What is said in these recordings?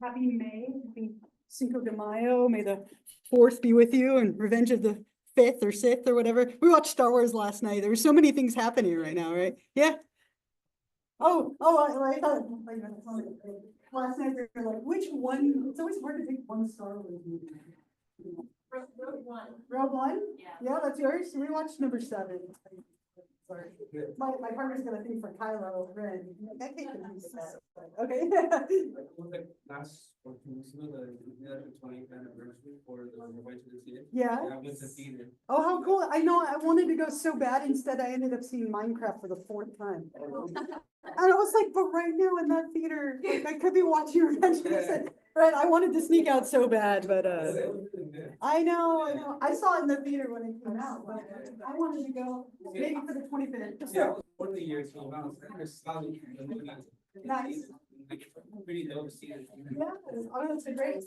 Happy May, happy Cinco de Mayo. May the 4th be with you and Revenge of the 5th or 6th or whatever. We watched Star Wars last night. There were so many things happening right now, right? Yeah. I thought last night they were like, which one? It's always hard to pick one Star Wars movie. Rogue One. Rogue One? Yeah. Yeah, that's yours. We watched number 7. Sorry. My partner's got a thing for Kylo Ren. I think okay. Last 2 weeks ago, the 20th anniversary for the way to see it. Yeah. I went to theater. Oh, how cool. I know I wanted to go so bad. Instead, I ended up seeing Minecraft for the 4th time. And I was like, but right now in that theater, like, I could be watching Revenge of the Sith. Right, I wanted to sneak out so bad, but I know. I saw it in the theater when it came out, but I wanted to go maybe for the 25th. Yeah, one of the years came out. Nice. Pretty dope to see it. Yeah, it's great.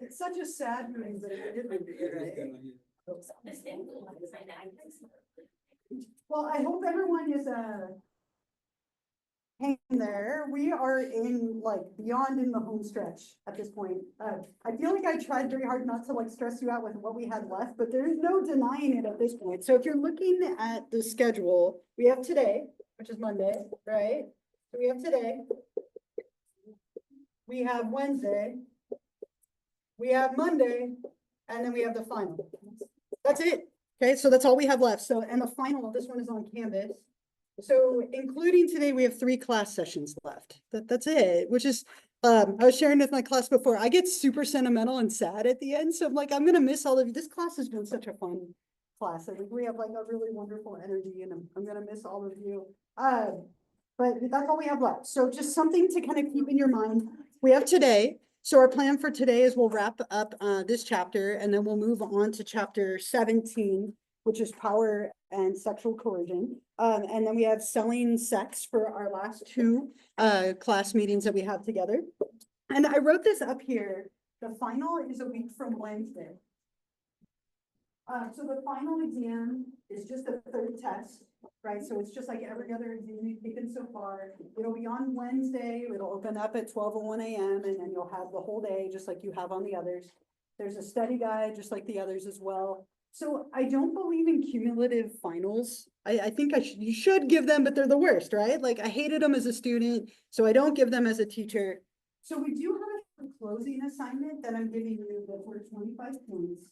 It's such a sad movie, but it did look good, right? Well, I hope everyone is hang there. We are in like beyond in the home stretch at this point. I feel like I tried very hard not to like stress you out with what we had left, but there's no denying it at this point. So if you're looking at the schedule, we have today, which is Monday, right? So we have today. We have Wednesday. We have Monday, and then we have the final. That's it. Okay, so that's all we have left. So, and the final, this one is on Canvas. So including today, we have 3 class sessions left. That's it, which is, I was sharing with my class before, I get super sentimental and sad at the end. So I'm like, I'm going to miss all of you. This class has been such a fun class. I think we have like a really wonderful energy and I'm going to miss all of you. But that's all we have left. So just something to kind of keep in your mind. We have today. So our plan for today is we'll wrap up this chapter and then we'll move on to chapter 17, which is power and sexual coercion. And then we have selling sex for our last 2 class meetings that we have together. And I wrote this up here. The final is a week from Wednesday. So the final exam is just a 3rd test, right? So it's just like every other exam you've taken so far. It'll be on Wednesday. It'll open up at 12:01 a.m. and then you'll have the whole day just like you have on the others. There's a study guide just like the others as well. So I don't believe in cumulative finals. I think you should give them, but they're the worst, right? Like I hated them as a student, so I don't give them as a teacher. So we do have a closing assignment that I'm giving you that's worth 25 points.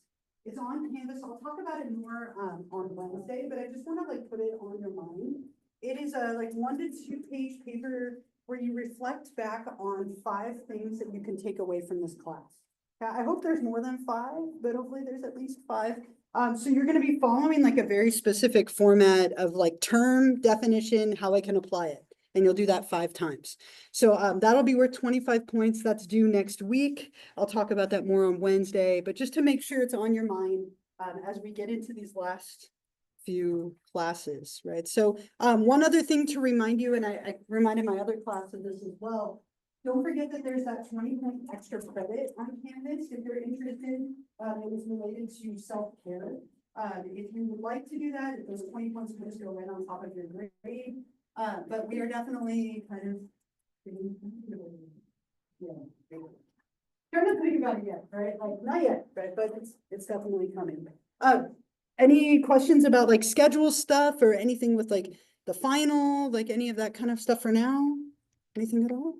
It's on Canvas. I'll talk about it more on Wednesday, but I just want to like put it on your mind. It is a like 1 to 2 page paper where you reflect back on 5 things that you can take away from this class. I hope there's more than 5, but hopefully there's at least 5. So you're going to be following like a very specific format of like term definition, how I can apply it. And you'll do that 5 times. So that'll be worth 25 points. That's due next week. I'll talk about that more on Wednesday, but just to make sure it's on your mind as we get into these last few classes, right? So one other thing to remind you, and I reminded my other class of this as well. Don't forget that there's that 20-point extra credit on Canvas if you're interested. It is related to self-care. If you would like to do that, if those 20 points will just go right on top of your grade. But we are definitely kind of trying to think about it yet, right? Like not yet, right? But it's definitely coming. Any questions about like schedule stuff or anything with like the final, like any of that kind of stuff for now? Anything at all?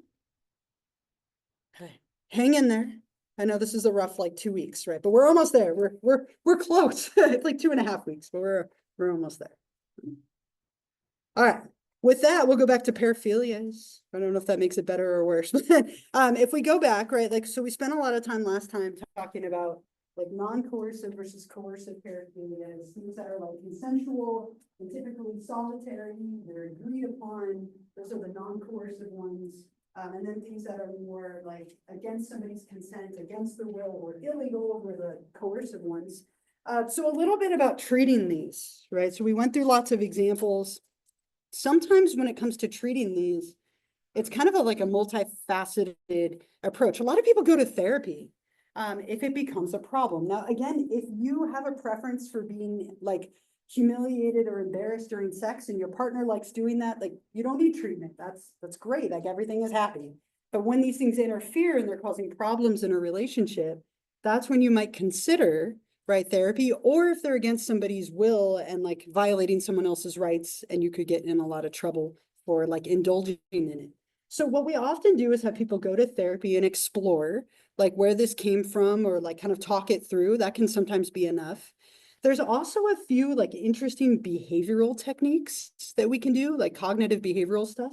Okay, hang in there. I know this is a rough like 2 weeks, right? But we're almost there. We're close. It's like 2.5 weeks, but we're almost there. All right. With that, we'll go back to paraphilias. I don't know if that makes it better or worse. If we go back, right, like, so we spent a lot of time last time talking about like non-coercive versus coercive paraphilias, things that are like consensual and typically solitary, they're agreed upon. Those are the non-coercive ones. And then things that are more like against somebody's consent, against their will, or illegal were the coercive ones. So a little bit about treating these, right? So we went through lots of examples. Sometimes when it comes to treating these, it's kind of like a multifaceted approach. A lot of people go to therapy if it becomes a problem. Now, again, if you have a preference for being like humiliated or embarrassed during sex and your partner likes doing that, like, you don't need treatment. That's great. Like, everything is happy. But when these things interfere and they're causing problems in a relationship, that's when you might consider, right, therapy, or if they're against somebody's will and like violating someone else's rights, and you could get in a lot of trouble for like indulging in it. So what we often do is have people go to therapy and explore like where this came from, or like kind of talk it through. That can sometimes be enough. There's also a few like interesting behavioral techniques that we can do, like cognitive behavioral stuff.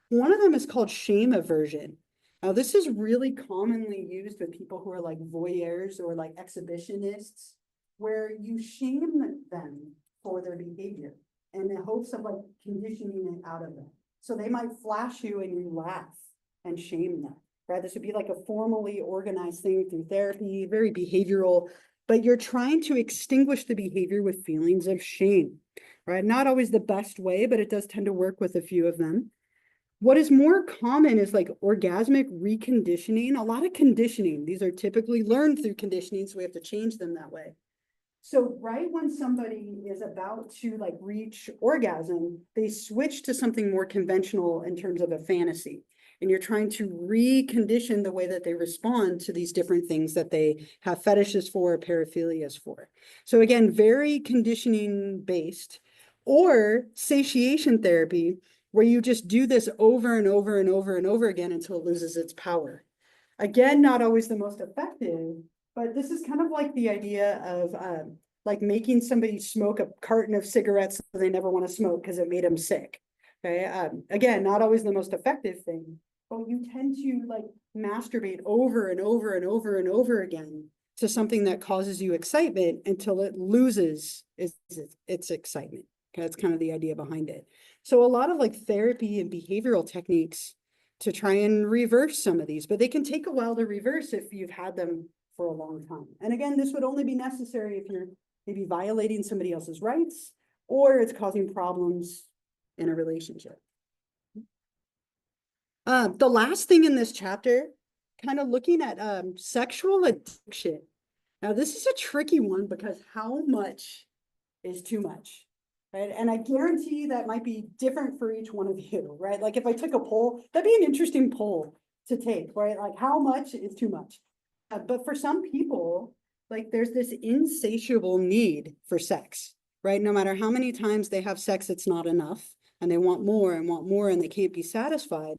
One of them is called shame aversion. Now, this is really commonly used with people who are like voyeurs or like exhibitionists, where you shame them for their behavior in the hopes of like conditioning it out of them. So they might flash you and you laugh and shame them, right? This would be like a formally organized thing through therapy, very behavioral, but you're trying to extinguish the behavior with feelings of shame, right? Not always the best way, but it does tend to work with a few of them. What is more common is like orgasmic reconditioning, a lot of conditioning. These are typically learned through conditioning, so we have to change them that way. So right when somebody is about to like reach orgasm, they switch to something more conventional in terms of a fantasy. And you're trying to recondition the way that they respond to these different things that they have fetishes for, paraphilias for. So again, very conditioning based. Or satiation therapy, where you just do this over and over and over and over again until it loses its power. Again, not always the most effective, but this is kind of like the idea of like making somebody smoke a carton of cigarettes so they never want to smoke because it made them sick. Okay. Again, not always the most effective thing, but you tend to like masturbate over and over and over and over again to something that causes you excitement until it loses its excitement. Okay, that's kind of the idea behind it. So a lot of like therapy and behavioral techniques to try and reverse some of these, but they can take a while to reverse if you've had them for a long time. And again, this would only be necessary if you're maybe violating somebody else's rights or it's causing problems in a relationship. The last thing in this chapter, kind of looking at sexual addiction. Now, this is a tricky one because how much is too much? Right? And I guarantee that might be different for each one of you, right? Like if I took a poll, that'd be an interesting poll to take, right? Like how much is too much? But for some people, like there's this insatiable need for sex, right? No matter how many times they have sex, it's not enough, and they want more and want more, and they can't be satisfied.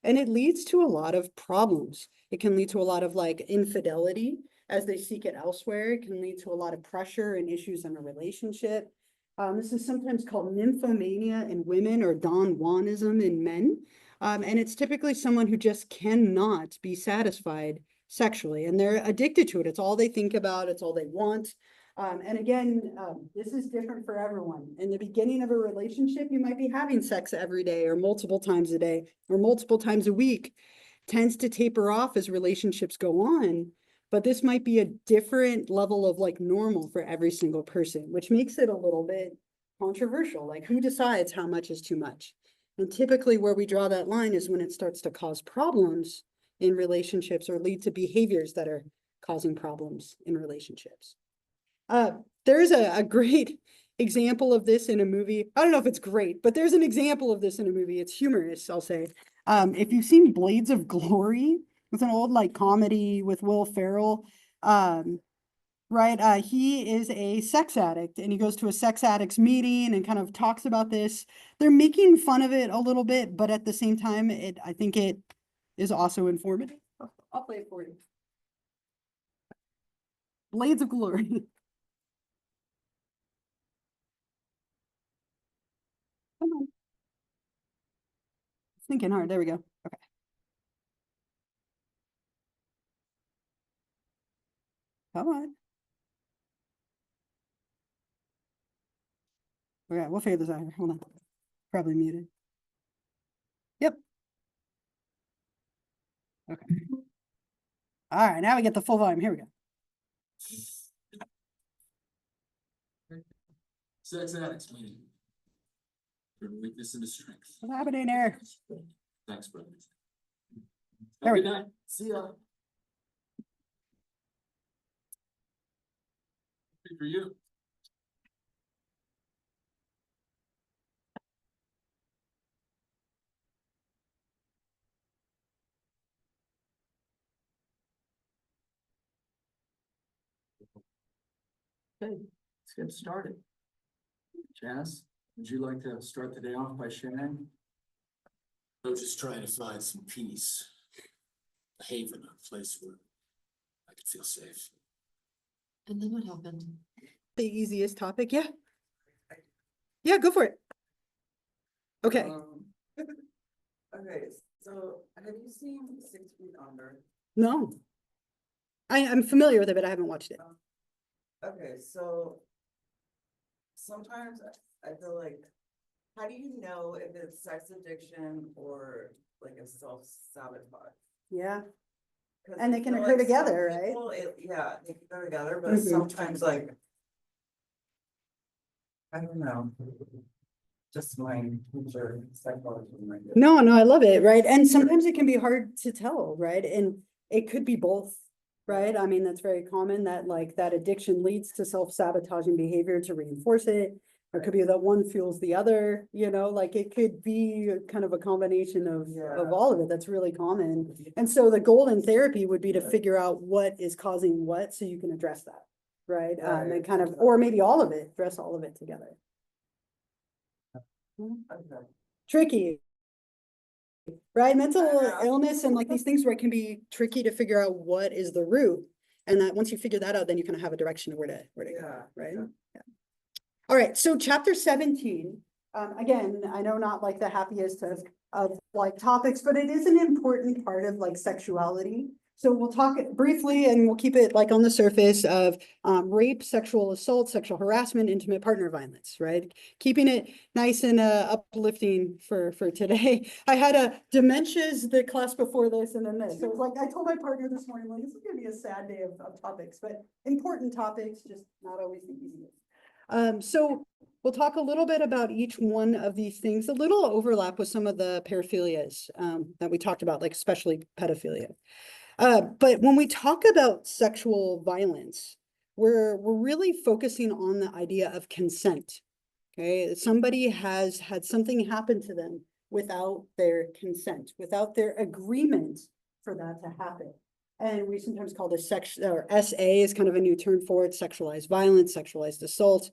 And it leads to a lot of problems. It can lead to a lot of like infidelity as they seek it elsewhere. It can lead to a lot of pressure and issues in a relationship. This is sometimes called nymphomania in women or Don Juanism in men. And it's typically someone who just cannot be satisfied sexually, and they're addicted to it. It's all they think about. It's all they want. And again, this is different for everyone. In the beginning of a relationship, you might be having sex every day or multiple times a day or multiple times a week. Tends to taper off as relationships go on. But this might be a different level of like normal for every single person, which makes it a little bit controversial. Like who decides how much is too much? And typically where we draw that line is when it starts to cause problems in relationships or lead to behaviors that are causing problems in relationships. There's a great example of this in a movie. I don't know if it's great, but there's an example of this in a movie. It's humorous, I'll say. If you've seen Blades of Glory, it's an old like comedy with Will Ferrell. Right, he is a sex addict and he goes to a sex addicts meeting and kind of talks about this. They're making fun of it a little bit, but at the same time, I think it is also informative. I'll play it for you. Blades of Glory. Come on. It's thinking hard. There we go. Okay. Come on. Okay, we'll figure this out here. Hold on. Probably muted. Yep. Okay. All right, now we get the full volume. Here we go. Sex addicts meeting. From weakness into strength. What's happening here? Thanks, brothers. There we Good night. See ya. Good for you. Okay, let's get started. Janice, would you like to start the day off by sharing? I'm just trying to find some peace. A haven, a place where I could feel safe. And then what happened? The easiest topic, yeah. Yeah, go for it. Okay, Okay, so have you seen 6 Feet Under? no. I'm familiar with it, but I haven't watched it. Okay, so sometimes I feel like, how do you know if it's sex addiction or like a self-sabotage? Yeah, 'Cause And I they can feel occur like some together, right? people, yeah, they can go together, but Mhm. sometimes like, I don't know. Just my future psychology. no, I love it, right? And sometimes it can be hard to tell, right? And it could be both, right? I mean, that's very common that like that addiction leads to self-sabotaging behavior to reinforce it. Or it could be that one fuels the other, like it could be kind of a combination of Yeah. all of it. That's really common. And so the goal in therapy would be to figure out what is causing what, so you can address that, right? And Right. kind of, or maybe all of it, address all of it together. Okay. Tricky, right? Mental Yeah. illness and like these things where it can be tricky to figure out what is the root. And that once you figure that out, then you kind of have a direction of where to go, Yeah. right? Yeah. Yeah. All right, so chapter 17, again, I know not like the happiest of like topics, but it is an important part of like sexuality. So we'll talk briefly and we'll keep it like on the surface of rape, sexual assault, sexual harassment, intimate partner violence, right? Keeping it nice and uplifting for today. I had a dementias the class before this and then this. So it was like, I told my partner this morning, like, this is gonna be a sad day of topics, but important topics, just not always the easiest. So we'll talk a little bit about each one of these things, a little overlap with some of the paraphilias that we talked about, like especially pedophilia. But when we talk about sexual violence, we're really focusing on the idea of consent. Okay, somebody has had something happen to them without their consent, without their agreement for that to happen. And we sometimes call this or SA is kind of a new term for it, sexualized violence, sexualized assault.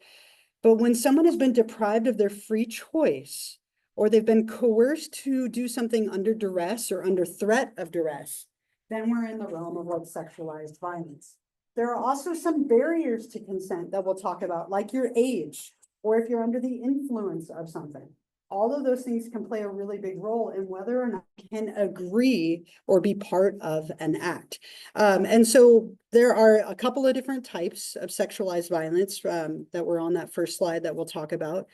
But when someone has been deprived of their free choice, or they've been coerced to do something under duress or under threat of duress, then we're in the realm of like sexualized violence. There are also some barriers to consent that we'll talk about, like your age, or if you're under the influence of something. All of those things can play a really big role in whether or not you can agree or be part of an act. And so there are a couple of different types of sexualized violence that were on that first slide that we'll talk about,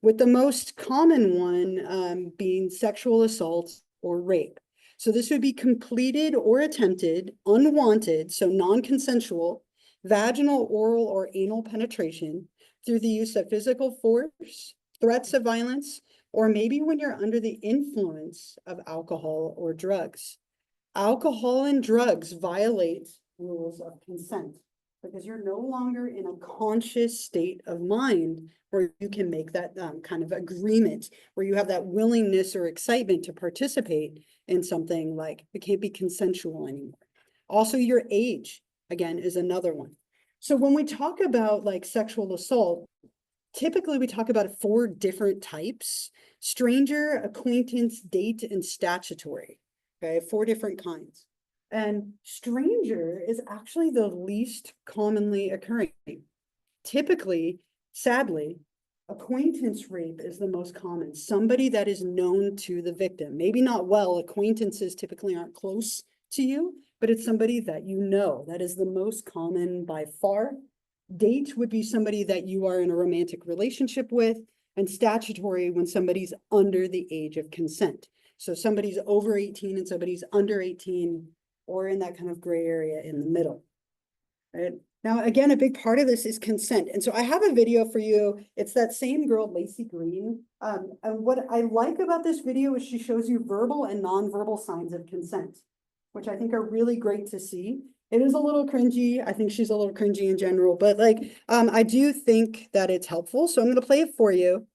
with the most common one being sexual assault or rape. So this would be completed or attempted, unwanted, so non-consensual, vaginal, oral, or anal penetration through the use of physical force, threats of violence, or maybe when you're under the influence of alcohol or drugs. Alcohol and drugs violate rules of consent because you're no longer in a conscious state of mind where you can make that kind of agreement, where you have that willingness or excitement to participate in something. Like it can't be consensual anymore. Also, your age, again, is another one. So when we talk about like sexual assault, typically we talk about 4 different types: stranger, acquaintance, date, and statutory. Okay, 4 different kinds. And stranger is actually the least commonly occurring. Typically, sadly, acquaintance rape is the most common. Somebody that is known to the victim, maybe not well, acquaintances typically aren't close to you, but it's somebody that you know. That is the most common by far. Date would be somebody that you are in a romantic relationship with, and statutory when somebody's under the age of consent. So somebody's over 18 and somebody's under 18, or in that kind of gray area in the middle. Right? Now, again, a big part of this is consent. And so I have a video for you. It's that same girl, Lacey Green. And what I like about this video is she shows you verbal and nonverbal signs of consent, which I think are really great to see. It is a little cringy. I think she's a little cringy in general, but like, I do think that it's helpful. So I'm going to play it for you.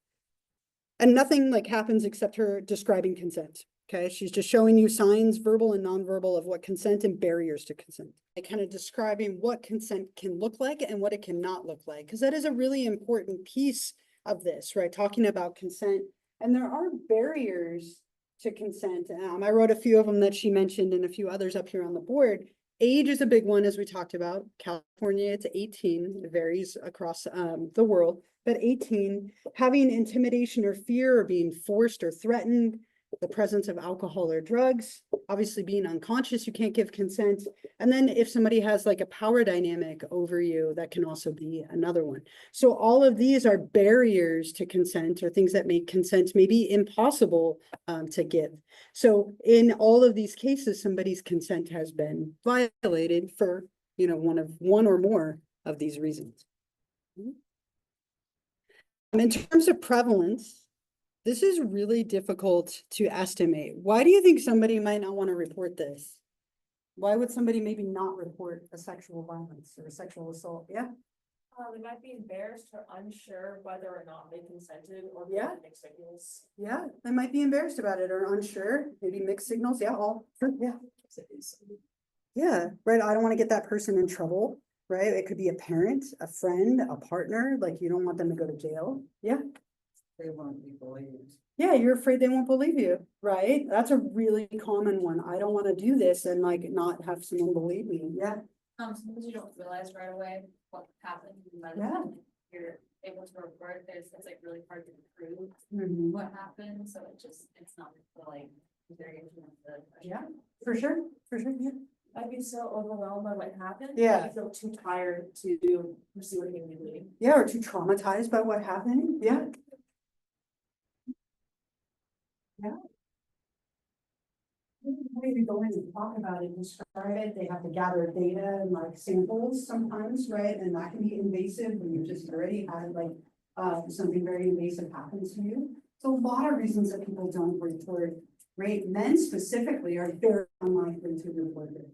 And nothing like happens except her describing consent. Okay, she's just showing you signs, verbal and nonverbal, of what consent and barriers to consent. And kind of describing what consent can look like and what it cannot look like, because that is a really important piece of this, right? Talking about consent. And there are barriers to consent. I wrote a few of them that she mentioned and a few others up here on the board. Age is a big one, as we talked about. California, it's 18. It varies across the world, but 18, having intimidation or fear or being forced or threatened, the presence of alcohol or drugs, obviously being unconscious, you can't give consent. And then if somebody has like a power dynamic over you, that can also be another one. So all of these are barriers to consent, or things that make consent maybe impossible to give. So in all of these cases, somebody's consent has been violated for, you know, one or more of these reasons. In terms of prevalence, this is really difficult to estimate. Why do you think somebody might not want to report this? Why would somebody maybe not report a sexual violence or a sexual assault? Yeah, They might be embarrassed or unsure whether or not they consented or Yeah. mixed signals. yeah, they might be embarrassed about it or unsure, maybe mixed signals. Yeah, all, yeah. Yeah, right. I don't want to get that person in trouble, right? It could be a parent, a friend, a partner, like you don't want them to go to jail. Yeah. They won't be believed. Yeah, you're afraid they won't believe you, right? That's a really common one. I don't want to do this and like not have someone believe me. Yeah. Sometimes you don't realize right away what happened, and by the Yeah. time you're able to report, it's like really hard to prove Mhm. what happened, so it's not the like variation of the. Yeah, for sure, for sure. Yeah. I'd be so overwhelmed by what happened. Yeah. I feel too tired to pursue what you doing. Yeah, or too traumatized by what happened. Yeah. Yeah. Maybe go in and talk about it, describe it. They have to gather data and like samples sometimes, right? And that can be invasive when you've just already had like something very invasive happen to you. So a lot of reasons that people don't report, right? Men specifically are very unlikely to report it.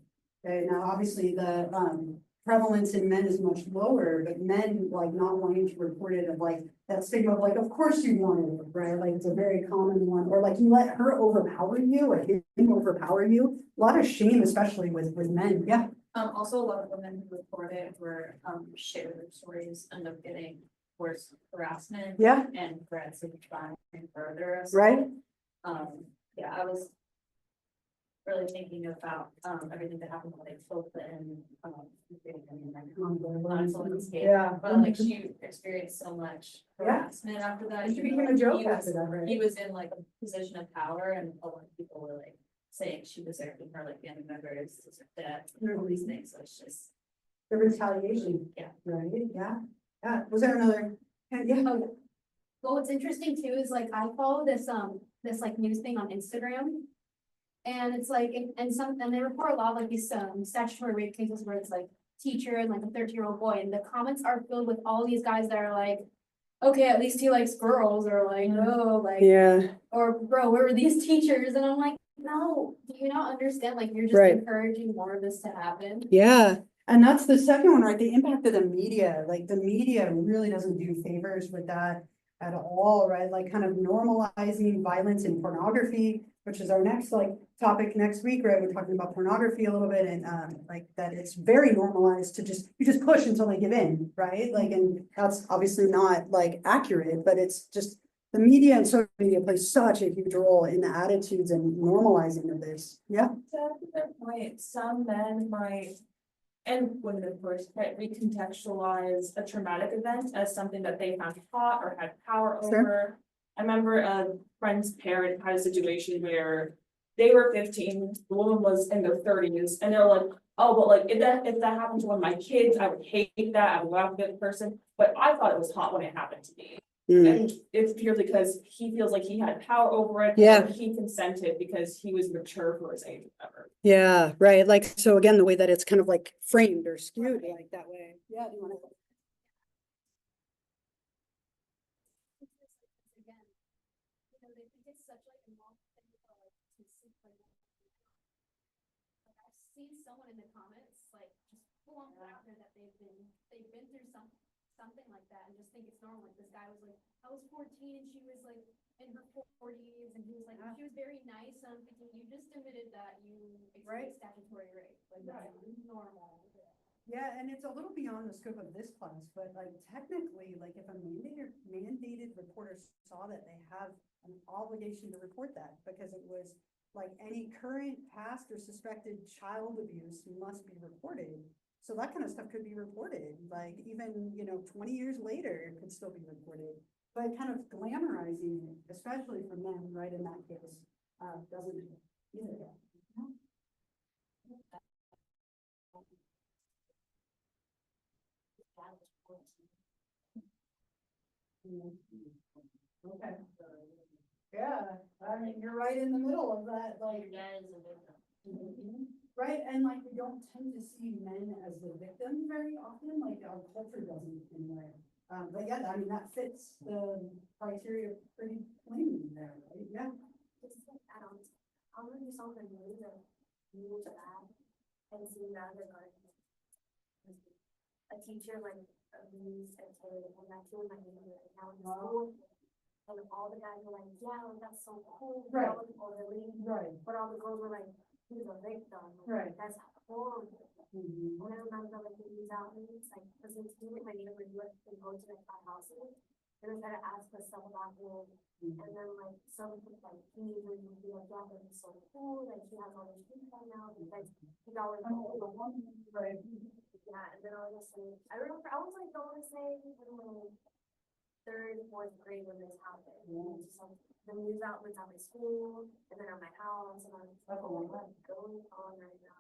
Okay, now obviously the prevalence in men is much lower, but men like not wanting to report it, of like that stigma of like, of course you wanted it, right? Like it's a very common one, or like you let her overpower you or him overpower you. A lot of shame, especially with men. Yeah. Also a lot of women who report it were share their stories, end up getting worse harassment. Yeah. And threats of trying further. Right. Yeah, I was really thinking about everything that happened with like Sophia and Yeah. but like she experienced so much Yeah. harassment after that. And she even became though, a joke he was- after that, right? He was in like a position of power, and a lot of people were like saying she deserved her like family members, death, all these things, so it's just. The retaliation. Yeah. Right, yeah. Yeah, was there another? Yeah. Well, what's interesting too is like I follow this like news thing on Instagram. And it's like, and they report a lot of like these statutory rape cases where it's like teacher and like a 13-year-old boy, and the comments are filled with all these guys that are like, okay, at least he likes girls, or like, oh, like, Yeah. or bro, where were these teachers? And I'm like, no, do you not understand? Like, you're just Right. encouraging more of this to happen. Yeah, and that's the second one, right? The impact of the media, like the media really doesn't do favors with that at all, right? Like kind of normalizing violence and pornography, which is our next like topic next week, right? We're talking about pornography a little bit, and like that it's very normalized to you just push until they give in, right? Like, and that's obviously not like accurate, but it's just the media and social media plays such a huge role in the attitudes and normalizing of this. Yeah. To their point, some men might, and women of course, might recontextualize a traumatic event as something that they found hot or had power Sure. over. I remember a friend's parent had a situation where they were 15, the woman was in their 30s, and they're like, oh, but like if that happened to one of my kids, I would hate that, I would love the person, but I thought it was hot when it happened to me. And it's purely because he feels like he had power over it. Yeah. Or he consented because he was mature for his age, whatever. Yeah, right. Like, so again, the way that it's kind of like framed or skewed like that way. Yeah, do you want to? Again, you know, they think it's such like a normal thing to like to see like I've seen someone in the comments like just full on after that they've been through something like that and just think it's normal. Like this guy was like, I was 14 and she was like in her forties, and he was like, she was very nice, and I'm thinking, you just admitted that you Right. experienced statutory rape, like, that's normal. Yeah, and it's a little beyond the scope of this class, but like technically, like if a mandated reporter saw that, they have an obligation to report that, because it was like any current, past, or suspected child abuse must be reported. So that kind of stuff could be reported, like even, 20 years later, it could still be reported. But kind of glamorizing it, especially for men, right, in that case, doesn't either. Okay. Yeah, I mean, you're right in the middle of that, like. Right, and like, we don't tend to see men as the victim very often, like our culture doesn't anyway. But yeah, I mean, that fits the criteria pretty plainly there, right? Yeah. Just like, I want to do something new to add, and see that regard. A teacher like abused and told, and that's in my neighborhood, and now in school. And all the guys were like, yeah, like, that's so cool. Right. All the ladies, Right. but all the girls were like, he's a victim. Right. That's horrible. Mhm. And I remember like the news outlets, like, because it's in my neighborhood, you can go to like 5 houses. And I started to ask for stuff about him. And then like some like teenagers would be like, yeah, but he's so cool, like he has all this free time now, because he got like Right. yeah, and then I was just like, I remember I was like, I want to say in my 3rd, 4th grade when this happened. And it's just like the news outlets at my school, and then at my house, and I'm like, oh, what's going on right now?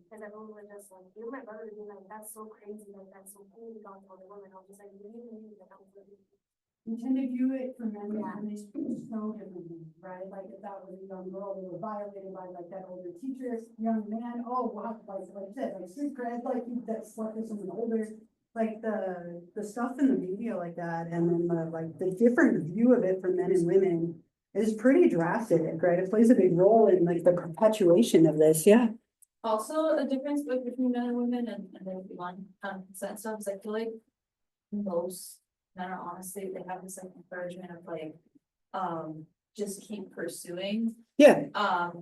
Because everyone was just like, even my brother would be like, that's so crazy, like that's so cool, you got all the women. I was just like, what do you mean? Like, I was like, You tend to view it for men and Yeah. women so differently, right? Like if that was a young girl, they were violated by like that older teacher, young man, oh, wow, like you said, like street cred, like you that slept with someone older. Like the stuff in the media like that, and then the different view of it for men and women is pretty drastic, right? It plays a big role in like the perpetuation of this, yeah. Also, a difference between men and women, and then one, sense of, I feel like most men are honestly, they have this like encouragement of like, just keep pursuing. Yeah.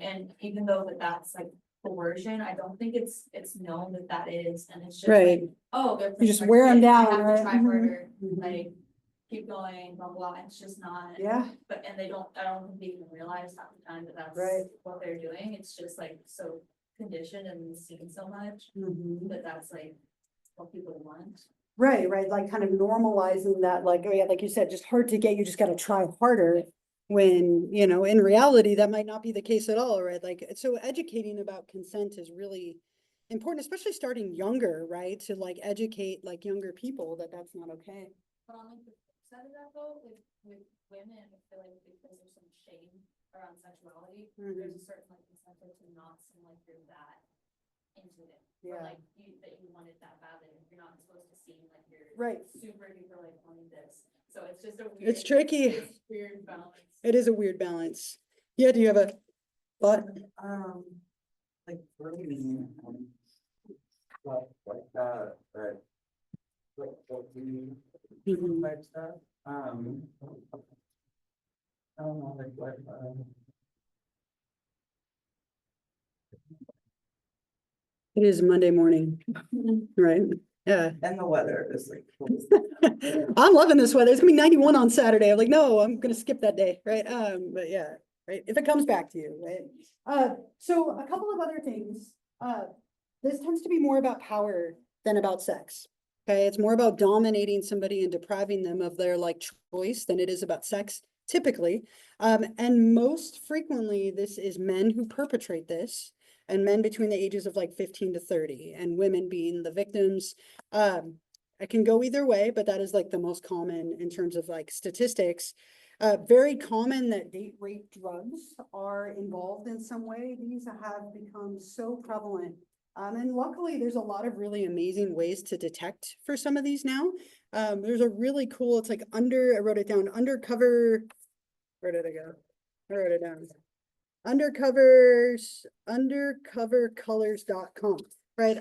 And even though that's like coercion, I don't think it's known that is, and it's just Right. like, oh, they're. You just playing wear 'em hard to get, I down, have to right? try Mhm. harder, Mhm. like, keep going, blah, blah, it's just not. Yeah. But, and I don't think they even realize half the time that that's Right. what they're doing, it's just like so conditioned and seen so much, Mhm. that that's like what people want. Right, like kind of normalizing that, like, oh yeah, like you said, just hard to get, you just gotta try harder. When, in reality, that might not be the case at all, right? Like, so educating about consent is really important, especially starting younger, right? To like educate like younger people that that's not okay. But on like the flip side of that though, with women, I feel like because there's some shame around sexuality, there's a certain like incentive to not seem like you're that into it. Or Yeah. like that you want it that badly, you're not supposed to seem like you're Right. super duper like wanting this. So it's just a weird. It's tricky. It's weird balance. It is a weird balance. Yeah, do you have a thought? Like, for me, like that, but. What we, Mhm. type stuff, I don't know, like, what, It is Monday morning, right? Yeah. And the weather is like. I'm loving this weather. It's gonna be 91 on Saturday. I'm like, no, I'm gonna skip that day, right? But yeah, right, if it comes back to you, right? So a couple of other things. This tends to be more about power than about sex. Okay, it's more about dominating somebody and depriving them of their like choice than it is about sex, typically. And most frequently, this is men who perpetrate this, and men between the ages of like 15 to 30, and women being the victims. It can go either way, but that is like the most common in terms of like statistics. Very common that date rape drugs are involved in some way. These have become so prevalent. And luckily there's a lot of really amazing ways to detect for some of these now. There's a really cool, it's like I wrote it down, undercover, where did I go? I wrote it down. Undercovercolors.com. right?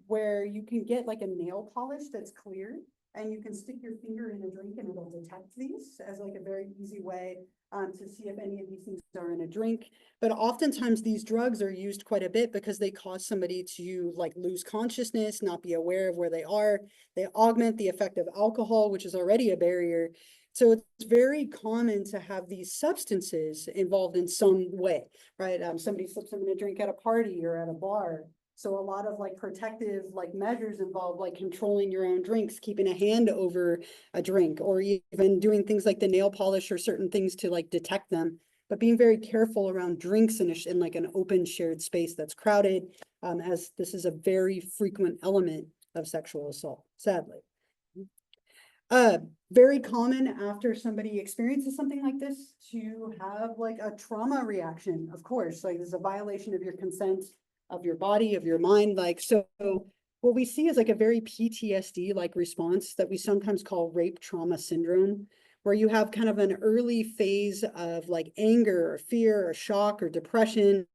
Where you can get like a nail polish that's clear and you can stick your finger in a drink and it'll detect these as like a very easy way to see if any of these things are in a drink. But oftentimes these drugs are used quite a bit because they cause somebody to like lose consciousness, not be aware of where they are. They augment the effect of alcohol, which is already a barrier. So it's very common to have these substances involved in some way, right? Somebody slips them in a drink at a party or at a bar. So a lot of like protective like measures involve like controlling your own drinks, keeping a hand over a drink, or even doing things like the nail polish or certain things to like detect them. But being very careful around drinks in like an open shared space that's crowded, as this is a very frequent element of sexual assault, sadly. Very common after somebody experiences something like this to have like a trauma reaction, of course, like there's a violation of your consent, of your body, of your mind, like, so what we see is like a very PTSD like response that we sometimes call rape trauma syndrome, where you have kind of an early phase of like anger or fear or shock or depression,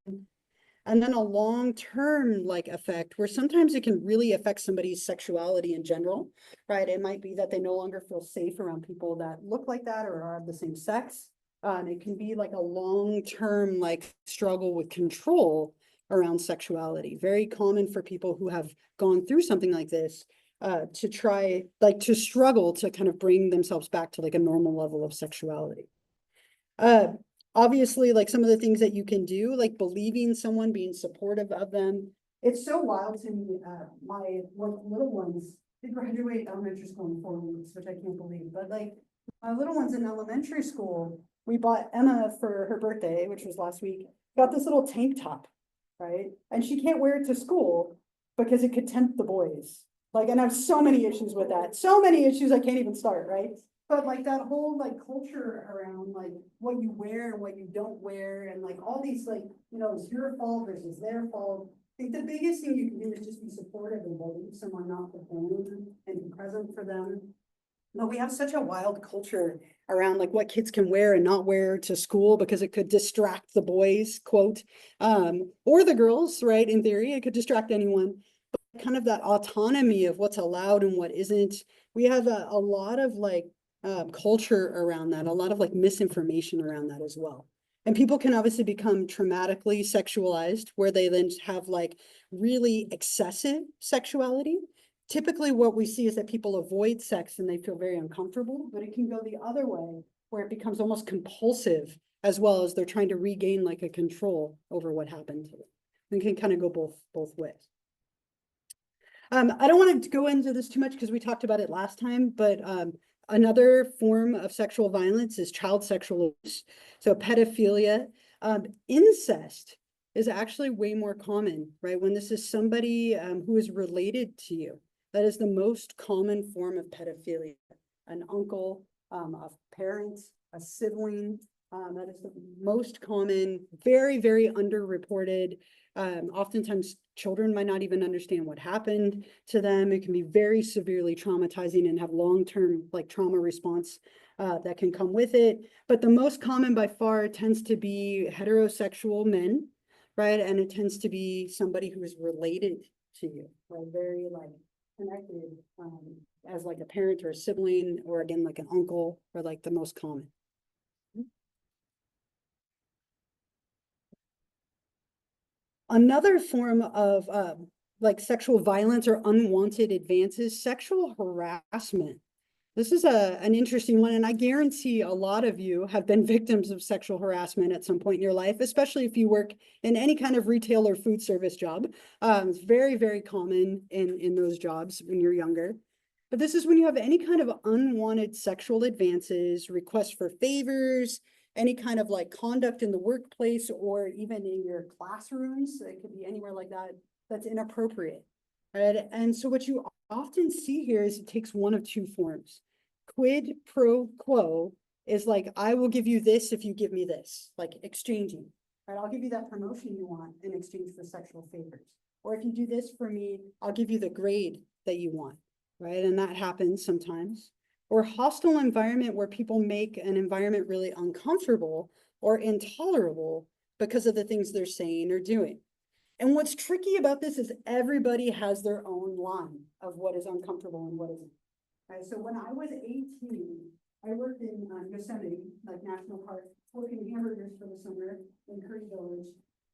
and then a long-term like effect where sometimes it can really affect somebody's sexuality in general, right? It might be that they no longer feel safe around people that look like that or are of the same sex. It can be like a long-term like struggle with control around sexuality. Very common for people who have gone through something like this to try like to struggle to kind of bring themselves back to like a normal level of sexuality. Obviously, like some of the things that you can do, like believing someone, being supportive of them. It's so wild to me, my little ones, they graduate elementary school in 4 weeks, which I can't believe, but like my little ones in elementary school, we bought Emma for her birthday, which was last week, got this little tank top, right? And she can't wear it to school because it could tempt the boys. Like, and I have so many issues with that, so many issues I can't even start, right? But like that whole like culture around like what you wear and what you don't wear and like all these like, you know, it's your fault versus their fault. I think the biggest thing you can do is just be supportive and believe someone, not perform, and be present for them. But we have such a wild culture around like what kids can wear and not wear to school because it could distract the boys, quote, or the girls, right? In theory, it could distract anyone. But kind of that autonomy of what's allowed and what isn't. We have a lot of like culture around that, a lot of like misinformation around that as well. And people can obviously become traumatically sexualized, where they then have like really excessive sexuality. Typically what we see is that people avoid sex and they feel very uncomfortable, but it can go the other way where it becomes almost compulsive, as well as they're trying to regain like a control over what happened to them. It can kind of go both ways. I don't want to go into this too much because we talked about it last time, but another form of sexual violence is child sexual abuse. So pedophilia, incest is actually way more common, right? When this is somebody who is related to you, that is the most common form of pedophilia. An uncle, a parent, a sibling, that is the most common, very, very underreported. Oftentimes children might not even understand what happened to them. It can be very severely traumatizing and have long-term like trauma response that can come with it. But the most common by far tends to be heterosexual men, right? And it tends to be somebody who is related to you, right? Very like connected as like a parent or a sibling, or again, like an uncle, or like the most common. Another form of like sexual violence or unwanted advances, sexual harassment. This is an interesting one, and I guarantee a lot of you have been victims of sexual harassment at some point in your life, especially if you work in any kind of retail or food service job. It's very, very common in those jobs when you're younger. But this is when you have any kind of unwanted sexual advances, requests for favors, any kind of like conduct in the workplace or even in your classrooms. It could be anywhere like that that's inappropriate. Right? And so what you often see here is it takes one of two forms. Quid pro quo is like, I will give you this if you give me this, like exchanging. Right? I'll give you that promotion you want in exchange for sexual favors. Or if you do this for me, I'll give you the grade that you want. Right? And that happens sometimes. Or hostile environment where people make an environment really uncomfortable or intolerable because of the things they're saying or doing. And what's tricky about this is everybody has their own line of what is uncomfortable and what isn't. Right, so when I was 18, I worked in Yosemite, like National Park, working hamburgers for the summer in Curry Village.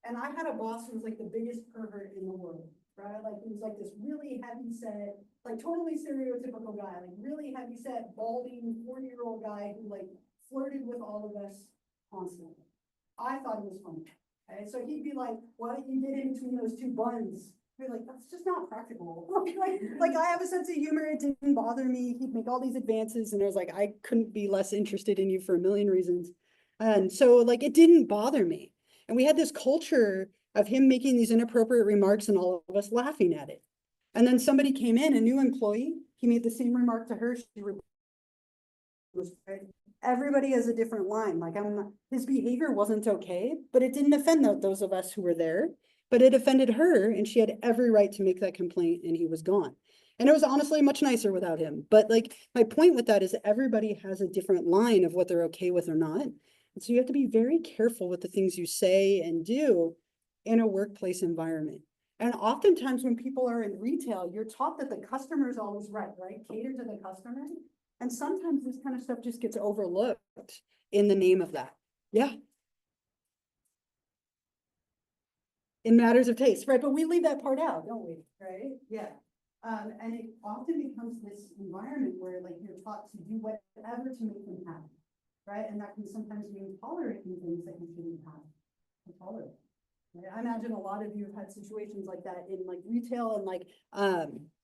And I had a boss who was like the biggest pervert in the world, right? Like he was like this really heavy set, like totally stereotypical guy, like really heavy set, balding 40-year-old guy who like flirted with all of us constantly. I thought it was funny. Okay, so he'd be like, why don't you get in between those two buns? We're like, that's just not practical. Like I have a sense of humor, it didn't bother me. He'd make all these advances and I was like, I couldn't be less interested in you for a million reasons. And so like, it didn't bother me. And we had this culture of him making these inappropriate remarks and all of us laughing at it. And then somebody came in, a new employee, he made the same remark to her. She was right. Everybody has a different line. Like his behavior wasn't okay, but it didn't offend those of us who were there. But it offended her and she had every right to make that complaint and he was gone. And it was honestly much nicer without him. But like my point with that is that everybody has a different line of what they're okay with or not. And so you have to be very careful with the things you say and do in a workplace environment. And oftentimes when people are in retail, you're taught that the customer is always right? Cater to the customer. And sometimes this kind of stuff just gets overlooked in the name of that. Yeah. In matters of taste, right? But we leave that part out, don't we? Right? Yeah. And it often becomes this environment where like you're taught to do whatever to make them happy, right? And that can sometimes mean tolerating things that you shouldn't have to tolerate. Right? I imagine a lot of you have had situations like that in like retail and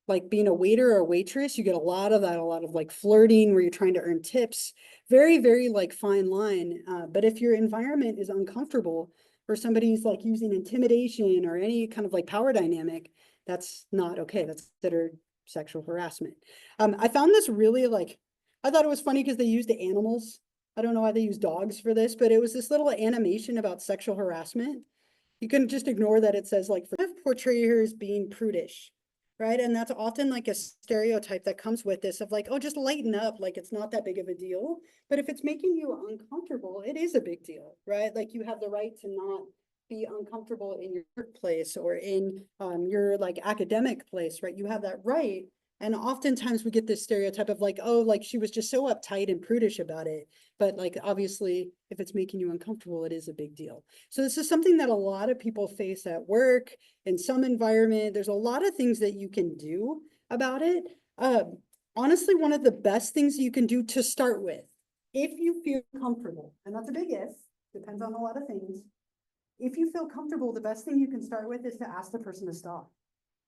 like being a waiter or waitress. You get a lot of that, a lot of like flirting where you're trying to earn tips. Very, very like fine line. But if your environment is uncomfortable, or somebody's like using intimidation or any kind of like power dynamic, that's not okay. That's considered sexual harassment. I found this really I thought it was funny because they used the animals. I don't know why they use dogs for this, but it was this little animation about sexual harassment. You can just ignore that it says like portray her as being prudish, right? And that's often like a stereotype that comes with this of like, oh, just lighten up, like it's not that big of a deal. But if it's making you uncomfortable, it is a big deal, right? Like you have the right to not be uncomfortable in your workplace or in your like academic place, right? You have that right. And oftentimes we get this stereotype of like, oh, like she was just so uptight and prudish about it. But like, obviously, if it's making you uncomfortable, it is a big deal. So this is something that a lot of people face at work, in some environment. There's a lot of things that you can do about it. Honestly, one of the best things you can do to start with, if you feel comfortable, and that's a big if, depends on a lot of things. If you feel comfortable, the best thing you can start with is to ask the person to stop.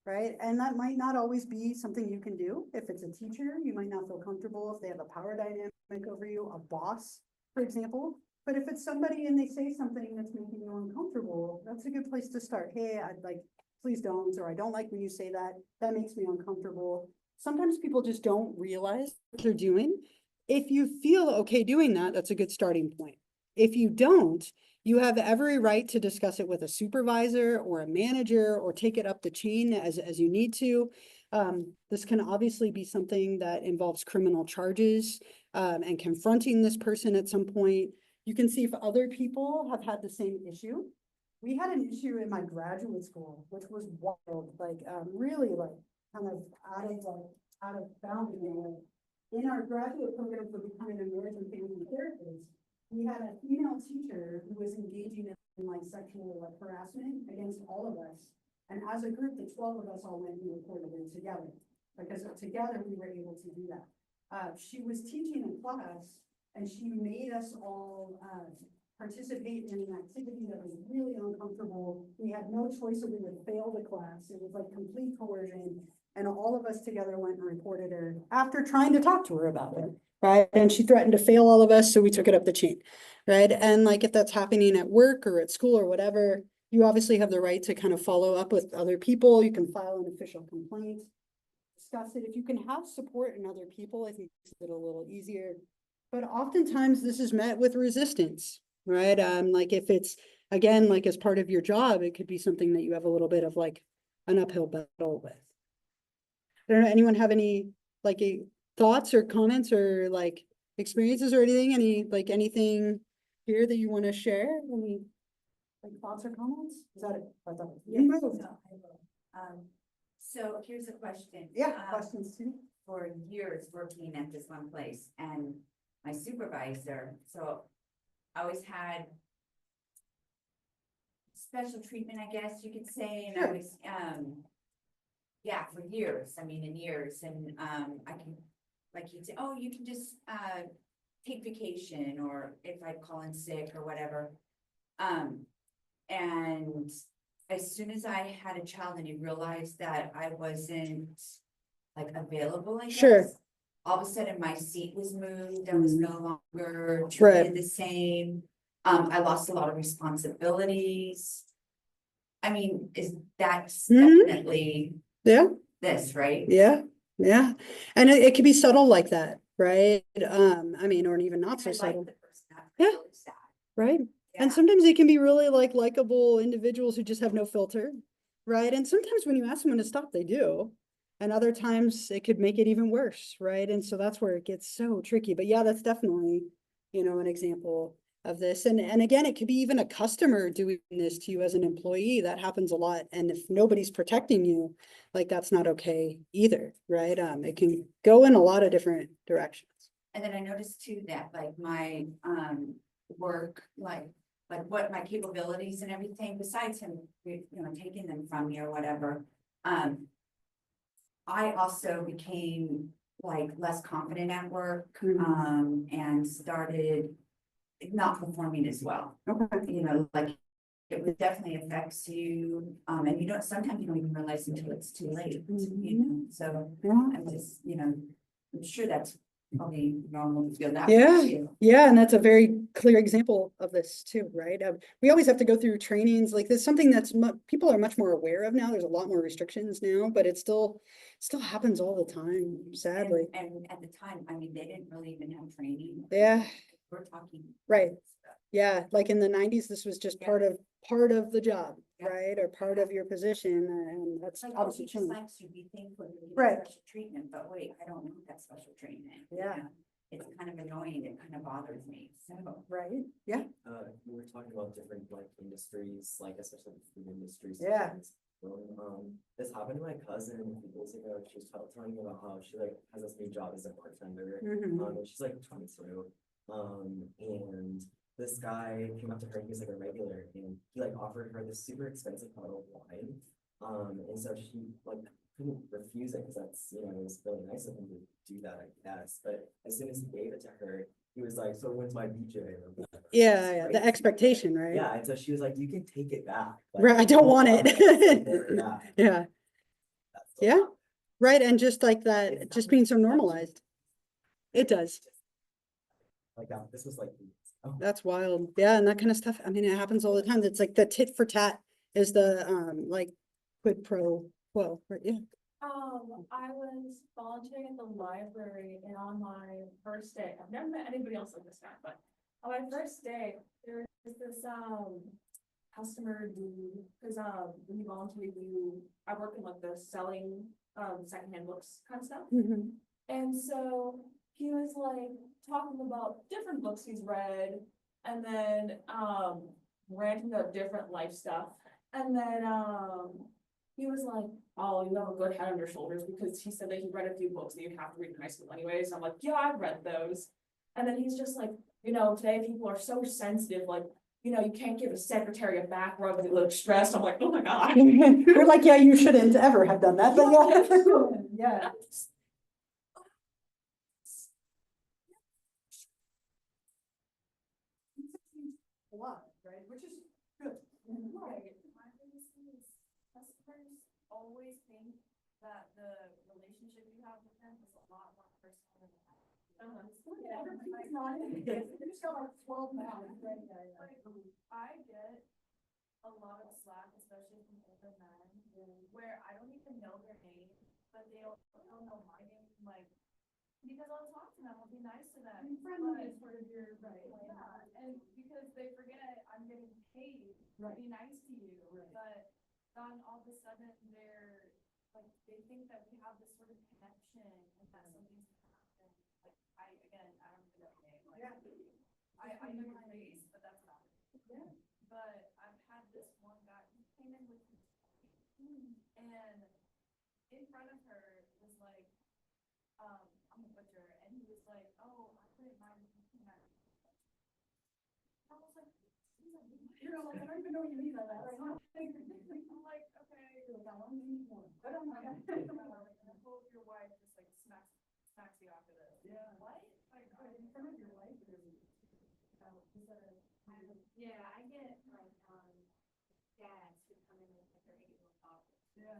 Right? And that might not always be something you can do. If it's a teacher, you might not feel comfortable if they have a power dynamic over you, a boss, for example. But if it's somebody and they say something that's making you uncomfortable, that's a good place to start. Hey, I'd like, please don't, or I don't like when you say that. That makes me uncomfortable. Sometimes people just don't realize what they're doing. If you feel okay doing that, that's a good starting point. If you don't, you have every right to discuss it with a supervisor or a manager or take it up the chain as you need to. This can obviously be something that involves criminal charges and confronting this person at some point. You can see if other people have had the same issue. We had an issue in my graduate school, which was wild, like really like kind of out of bounds. In our graduate program for becoming a marriage and family therapist, we had a female teacher who was engaging in like sexual harassment against all of us. And as a group, the 12 of us all went and reported it together because together we were able to do that. She was teaching in class and she made us all participate in an activity that was really uncomfortable. We had no choice or we would fail the class. It was like complete coercion. And all of us together went and reported her after trying to talk to her about it. Right. And she threatened to fail all of us. So we took it up the chain. Right. And like if that's happening at work or at school or whatever, you obviously have the right to kind of follow up with other people. You can file an official complaint, discuss it. If you can have support in other people, I think it makes it a little easier. But oftentimes this is met with resistance. Right. Like if it's again, like as part of your job, it could be something that you have a little bit of like an uphill battle with. I don't know, anyone have any like thoughts or comments or like experiences or anything, anything here that you want to share? Like thoughts or comments? Is that it? I thought- Yes, You moved. so I will. So here's a question. Yeah, questions too? For years working at this one place and my supervisor, so I always had special treatment, I guess you could say, and I Sure. was, yeah, for years, I mean, in years, and, I can, like, he'd say, oh, you can just, take vacation, or if I call in sick or whatever. And as soon as I had a child and he realized that I wasn't like available, I guess. Sure. All of a sudden, my seat was moved, I was no longer Right. treated the same, I lost a lot of responsibilities. I mean, that's Mhm. definitely Yeah. this, right? Yeah, yeah. And it can be subtle like that, right? I mean, or even not And so I like subtle, the person, that's Yeah. really sad. right? Yeah. And sometimes they can be really like likable individuals who just have no filter, right? And sometimes when you ask someone to stop, they do. And other times it could make it even worse, right? And so that's where it gets so tricky. But yeah, that's definitely, an example of this. And again, it could be even a customer doing this to you as an employee. That happens a lot. And if nobody's protecting you, like that's not okay either, right? It can go in a lot of different directions. And then I noticed too that like my work, like what my capabilities and everything, besides him, taking them from me or whatever. I also became like less confident at work, and started not performing as well. Okay. Like it would definitely affects you, and sometimes you don't even realize until it's too late, so Yeah. I'm just, I'm sure that's probably normal to feel that way Yeah, too. yeah, and that's a very clear example of this too, right? We always have to go through trainings, like there's something that's people are much more aware of now. There's a lot more restrictions now, but it still happens all the time, sadly. And at the time, I mean, they didn't really even have training. Yeah. We're talking. Right. Yeah, like in the 90s, this was just Yeah. part of the job, Yeah. right? Or part of your position, and that's Like, obviously he just changed. likes you, we think when you Right. get special treatment, but wait, I don't want that special treatment. Yeah. It's kind of annoying, it kind of bothers me, so. Right, yeah, We were talking about different like industries, like especially the food industry. Yeah. sometimes. This happened to my cousin a few years ago. She was telling me about how she like has this new job as a bartender. Mhm. And she's like 22. And this guy came up to her and he was like a regular and he like offered her this super expensive bottle of wine. And so she like couldn't refuse it because that's, it was really nice of him to do that, I guess. But as soon as he gave it to her, he was like, so when's my BJ? or whatever. yeah, Right? the expectation, right? Yeah, and so she was like, you can take it back. Right, I don't want it. Yeah. Yeah, That's the- yeah, right, and just like that, It's just not being so much- normalized. It does. Like that, this was like. Oh, That's wild. Yeah, and that kind of stuff. I mean, it happens all the time. It's like the tit for tat is the like quid pro quo, right? Yeah. I was volunteering at the library and on my first day, I've never met anybody else like this guy, but on my first day, there was this, customer dude, cause, when you volunteer, I work in like the selling, secondhand books kind of stuff. Mhm. And so he was like talking about different books he's read and then ranting about different life stuff. And then he was like, oh, you have a good head on your shoulders because he said that he read a few books that you have to read in high school anyways. I'm like, yeah, I've read those. And then he's just like, today people are so sensitive, like, you can't give a secretary a back rub and they look stressed. I'm like, oh my God. We're like, yeah, you shouldn't ever have done that, but yeah. Yeah. A lot, right, which is good. Right. My biggest thing is customers always think that the relationship you have with them is a lot more personal than that. Everybody's not in it. You just got like 12 pounds. Like, I get a lot of slack, especially from older men, where I don't even know their name, but they'll know my name, like, because I'll talk to them, I'll be nice to them. Friendly is but- part of your, right. Yeah, and because they forget I'm getting paid to be nice to you, but then all of a sudden they're, like, they think that we have this sort of connection and that something's gonna happen. Like, I don't know their name, like, I know your face, but that's not it. Yeah. But I've had in front of her was like, I'm a butcher, and he was like, oh, I couldn't mind. I was like, you're like, I don't even know what you mean by that. I'm like, okay. You're like, I don't need more. I don't know. I hope your wife just like smacks you after this. Yeah. What? Like, in front of your wife? Yeah, I get like, dads who come in with like their 8-year-old daughters. Yeah.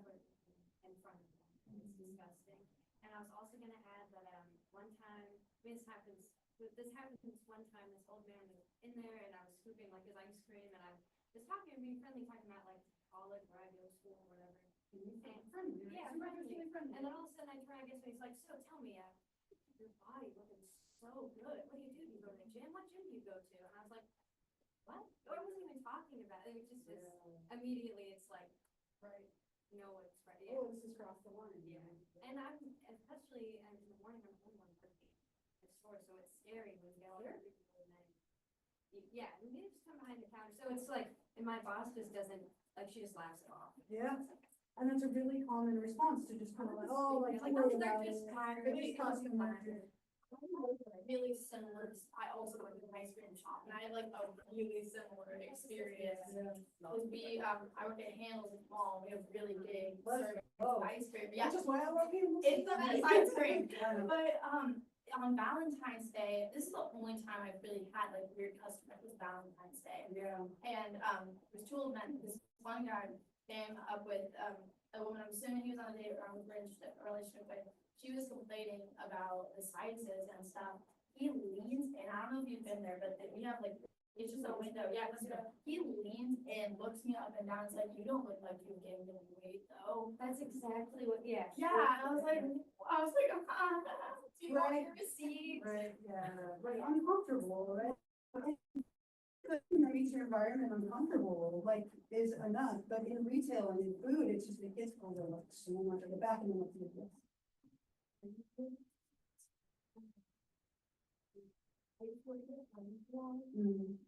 In front of them, and it's disgusting. And I was also gonna add that, one time, this happens one time, this old man was in there and I was scooping like his ice cream and I was talking, being friendly, talking about like college where I go to school or whatever. And friendly. Yeah, friendly. And then all of a sudden I turn, I guess, and he's like, so tell me, your body looking so good. What do? Do you go to the gym? What gym do you go to? And I was like, what? I wasn't even talking about it. It just was, immediately it's like, right, no, it's right. Yeah. Oh, this is across the line. Yeah. And I'm, especially in the morning, I'm home on cooking. So it's scary when you get all the people and then, yeah, and they just come behind the counter. So it's like, and my boss just doesn't, like, she just laughs it off. Yeah, and that's a really common response to just kind of like, oh, like, Like, don't worry they're about just it. tired. It's customer. Really similar. I also work in an ice cream shop, and I had like a really similar experience. Because I work at Hamilton Mall. We have really big serving ice cream. Yeah, Which is why I love you. it's the best ice cream. But on Valentine's Day, this is the only time I've really had like weird customers with Valentine's Day. Yeah. And there's two of them. This one guy came up with a woman. I'm assuming he was on a date or on a relationship with. She was complaining about the sizes and stuff. He leans in. I don't know if you've been there, but we have like it's just a window. Yeah, that's good. He leans and looks me up and down. It's like, you don't look like you've gained any weight though. That's exactly what. Yeah. Yeah. And I was like, do you want your receipt? Right, yeah, like uncomfortable, right? That makes your environment uncomfortable, like, is enough, but in retail and in food, it's just, it gets overlooked so much at the back and then what's the difference? Mm.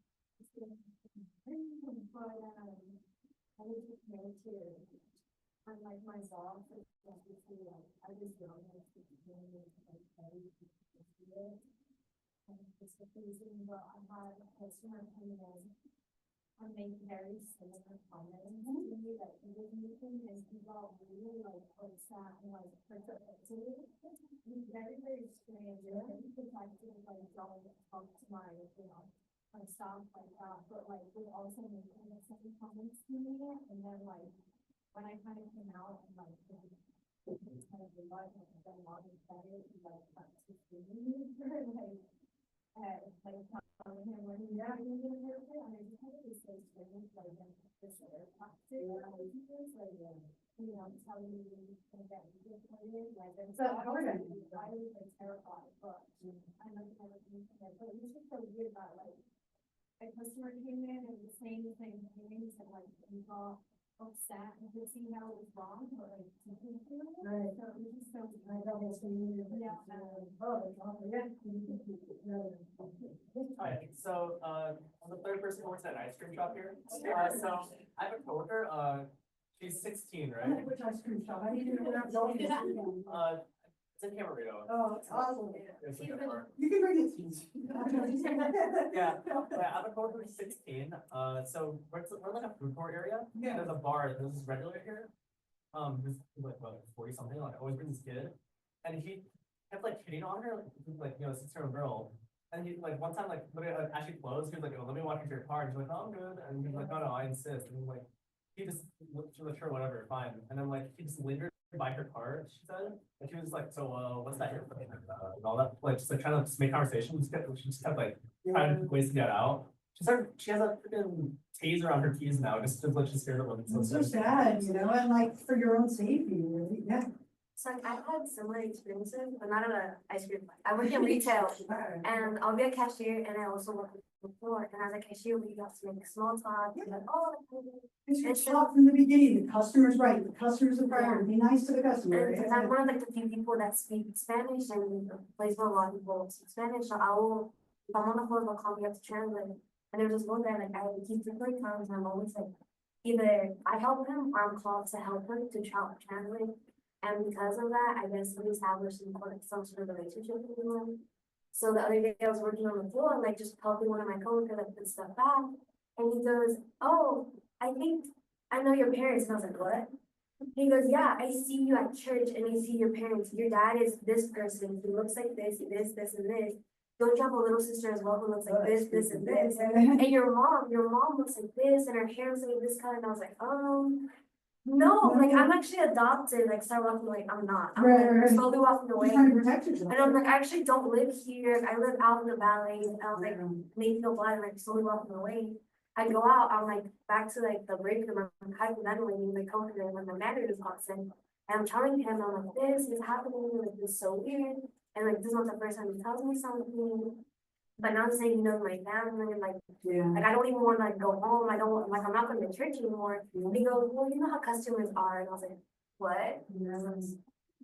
Unlike myself, I just don't know. It's the reason that I had a customer come in and make very similar comments to me that he was making, and he got really like upset and like protective. He's very, very strange, and very protective, like don't talk to my, my staff like that, but like would also make the same comments to me, and then like when I kind of came out and like it's kind of realized like I've done a lot of better, like that's just me, like telling him when he's not even gonna hurt it, and I just kind of was so strange, like this other toxic, like telling me he's gonna get disappointed, like it's so hard. I was like terrified, but I like never been there, but it was just so weird that like a customer came in and was saying the same things and like he got upset and could see how it was wrong, but like right. So it was just so yeah. Hi, so, I'm the third person who works at an ice cream shop here. So I have a coworker, she's 16, right? Which ice cream shop? I need to know where I'm going. It's in Camarillo. Oh, it's awesome. It's like a bar. You can bring it. Yeah, I have a coworker who's 16, so we're like a food court area. Yeah. There's a bar, there's this regular here. Who's like, what, 40 something, like always brings this kid. And he kept like hitting on her, like, 6-year-old girl. And he like, one time, like, literally, like, as she closed, he was like, oh, let me walk you to your car. And she's like, oh, I'm good. And he's like, no, I insist. And like, he just, she was like, sure, whatever, fine. And then like, he just lingered by her car, she said. And she was like, so, what's that here for? And all that, like, just like trying to just make conversation. She just kept like, trying to ways to get out. She has a freaking taser on her keys now, just to like, she scared of women. It's so sad, and like, for your own safety, really, yeah. So like, I've had similar experiences, but not at an ice cream place. I work in retail, and I'll be a cashier, and I also work on the floor. And as a cashier, we got to make small talk. Like, It's your job from the beginning, the customer's right, the customer's the priority, be nice to the customer. and I'm one of like the few people that speak Spanish, and the place where a lot of people speak Spanish. So if I'm on the floor, they'll call me up to translate. And there was this one guy, like, I would keep frequently times, and I'm always like, either I help him or I'm called to help him to translate. And because of that, I guess we established some sort of relationship with him. So the other day I was working on the floor, like just helping one of my coworkers like put stuff back. And he goes, "Oh, I think I know your parents." And I was like, "What?" He goes, "Yeah, I see you at church and I see your parents. Your dad is this person. He looks like this, and this. Don't you have a little sister as well who looks like this, and this? And your mom looks like this, and her hair is like this color." And I was like, no, like I'm actually adopted. Like start walking like I'm not. I'm like slowly walking away. Trying to protect yourself. And I'm like, I actually don't live here. I live out in the valley. And I was like, maybe feel blind, like slowly walking away. I go out, I'm like back to like the break room, I'm hyperventilating, like comforting, and my manager walks in. And I'm telling him, I'm like, this is happening, like this is so weird. And like this is not the first time he tells me something. But now I'm saying he knows my family, and like I don't even want to like go home. I don't like I'm not going to church anymore. And he goes, "Well, you know how customers are." And I was like, "What?"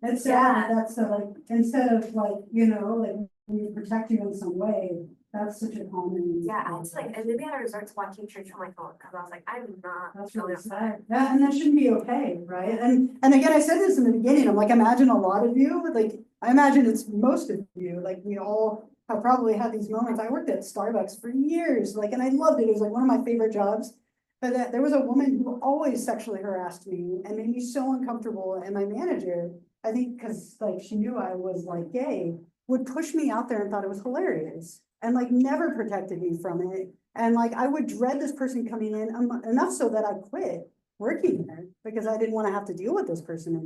It's sad, that's like, instead of like, like, when you protect you in some way, that's such a common. Yeah, it's like, and maybe I resort to watching church on my phone, because I was like, I'm not. That's going really outside. sad. Yeah, and that shouldn't be okay, right? And again, I said this in the beginning, I'm like, imagine a lot of you, like, I imagine it's most of you, like, we all have probably had these moments. I worked at Starbucks for years, like, and I loved it. It was like one of my favorite jobs. But that there was a woman who always sexually harassed me and made me so uncomfortable. And my manager, I think, because like she knew I was like gay, would push me out there and thought it was hilarious and like never protected me from it. And like I would dread this person coming in enough so that I quit working there because I didn't want to have to deal with this person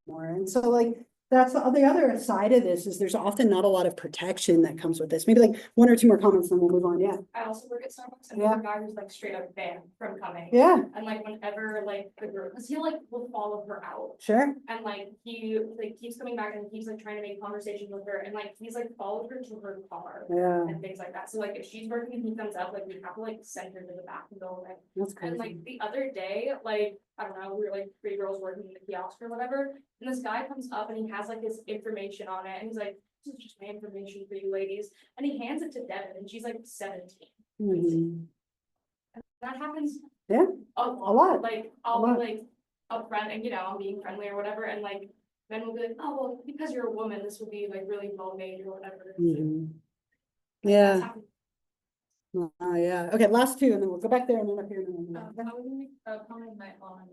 anymore. And so like that's the other side of this is there's often not a lot of protection that comes with this. Maybe like one or two more comments, then we'll move on. Yeah. I also work at Starbucks, and Yeah. the guy was like straight up banned from coming. Yeah, And like whenever like the girl, cause he like will follow her out. sure. And like he like keeps coming back and he's like trying to make conversation with her and like he's like followed her to her car. Yeah, And things like that. So like if she's working and he comes up, like we have to like send her to the back and go like. that's And crazy. like the other day, like, I don't know, we were like three girls working in the kiosk or whatever. And this guy comes up and he has like his information on it. And he's like, "This is just my information for you ladies." And he hands it to Devin and she's like 17. Mhm. And that happens. Yeah, A lot. lot. Like, I'll lot. be like upfront and, I'm being friendly or whatever. And like, men will be like, "Oh, well, because you're a woman, this will be like really well made or whatever." Mhm. That's Yeah, happened. yeah. Okay, last two, and then we'll go back there and then up here. And then I was gonna make a comment on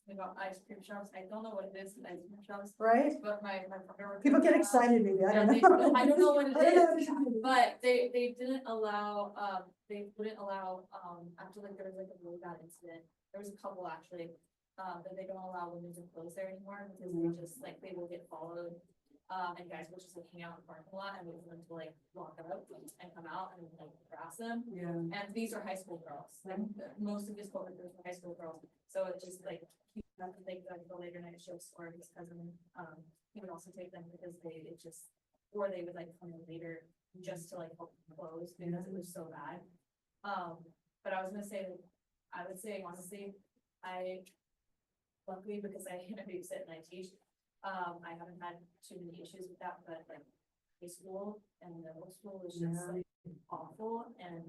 about ice cream shops. I don't know what it is, ice cream shops, Right? but my partner. People get excited, maybe. I Yeah, don't they- know. I don't know what it I don't know is, what it is. But they didn't allow, they wouldn't allow, after like there was like a really bad incident, there was a couple actually. That they don't allow women to close there anymore because they just like, they will get followed. And guys will just like hang out in the parking lot and wait for them to like walk up and come out and like harass them. Yeah. And these are high school girls, like most of his coworkers are high school girls, so it's just like, he have to take them to the later night shifts or his cousin, he would also take them because or they would like come in later just to like help them close because it was so bad. But I was gonna say, I would say honestly, luckily because I babysit and I teach, I haven't had too many issues with that, but like high school and middle school is just like awful and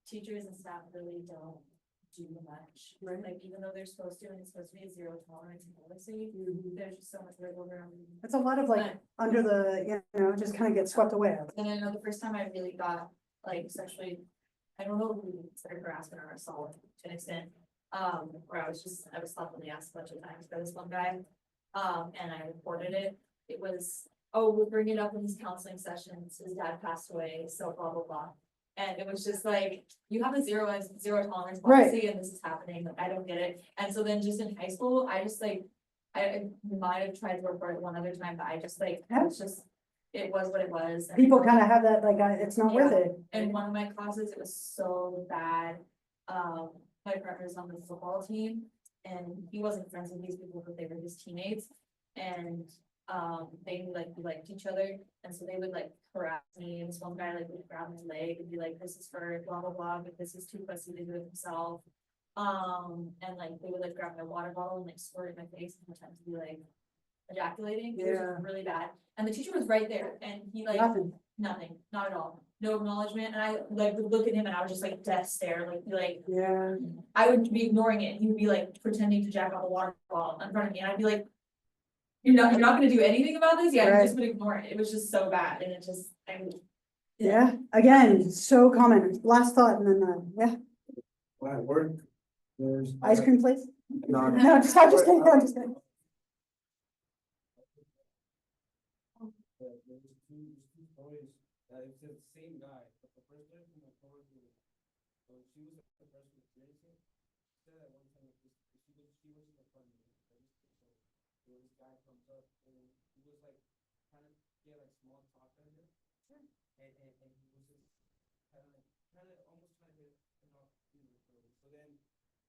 teachers and staff really don't do much. Right. Like even though they're supposed to, and it's supposed to be a zero tolerance policy, there's just so much wiggle room. It's a lot of like under the, just kind of get swept away. And I know the first time I really got like sexually, I don't know if we consider harassment or assault to an extent. Where I was thoughtfully asked a bunch of times by this one guy. And I reported it. It was, "Oh, we'll bring it up in these counseling sessions. His dad passed away, so blah, blah, blah." And it was just like, you have a zero tolerance policy and this is happening. Like, I don't get it. And so then just in high school, I just like, I might have tried to report it one other time, but I just like, it was what it was. And People kind of have that, like, it's not worth it. in one of my classes, it was so bad. My partner's on the football team and he wasn't friends with these people, but they were his teammates. And they liked each other. And so they would like harass me. And this one guy like would grab my leg and be like, "This is for blah, blah, blah, but this is too pussy to do it himself." And like they would like grab my water bottle and like squirt in my face and pretend to be like ejaculating. It was really bad. And the teacher was right there and he like nothing, not at all. No acknowledgement. And I like would look at him and I was just like death stare, like I would be ignoring it and he would be like pretending to jack out the water bottle in front of me and I'd be like, you're not gonna do anything about this, yeah, you Right. just would ignore it, it was just so bad, and it just, Yeah, again, so common. Last thought and then, yeah, When I work, there's. ice cream place? No, No, I'm just kidding, I'm just kidding. There's two stories, it's the same guy, but the first one from my coworker, so she was the first to experience it. She said at one time, like, she was in the front of the so this guy comes up and he was like, kind of get like small talk out of her. And he was just kind of almost trying to get off, so then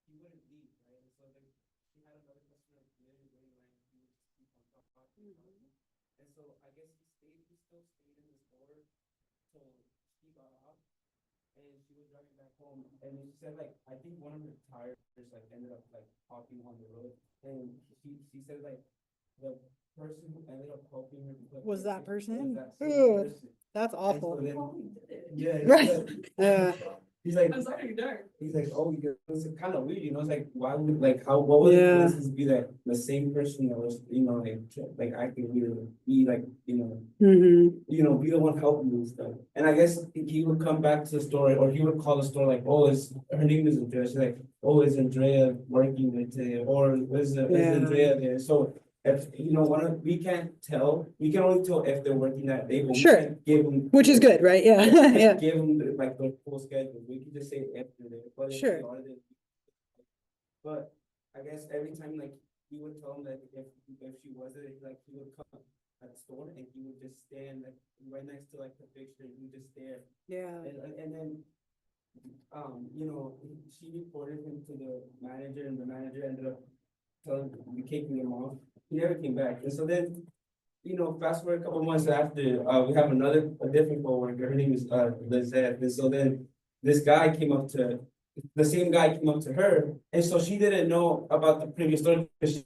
he wouldn't leave, right? And so then she had another customer literally waiting line, he would just keep on talking. And so I guess he still stayed in the store till she got off. And she was driving back home, and she said like, I think one of her tires like ended up like popping on the road. And she said like, the person who ended up helping her. Was that person? Was that same Ugh, person. that's And awful. so then- Yeah. Right. Yeah. He's like, I'm sorry, dark. he's like, oh, it's kind of weird, it's like, why would, like, what would Yeah. this be that the same person that was, like acting weird, be like, Mm-hmm. be the one helping you and stuff. And I guess he would come back to the store, or he would call the store like, oh, her name is Andrea, she's like, oh, is Andrea working there today, or is Andrea there? So if, we can't tell, we can only tell if they're working that day, but we Sure. can't give them. Which is good, right? Yeah, yeah. Give them like the full schedule, we can just say if they're there, but if Sure. they are there. But I guess every time, like, he would tell him that if she was there, like, he would come at the store and he would just stand like right next to like the picture, and he would just stare. Yeah. And then, she reported him to the manager, and the manager ended up kicking him off. He never came back. And so then, fast forward a couple months after, we have a different coworker. Her name is Lizette. And so then the same guy came up to her, and so she didn't know about the previous story because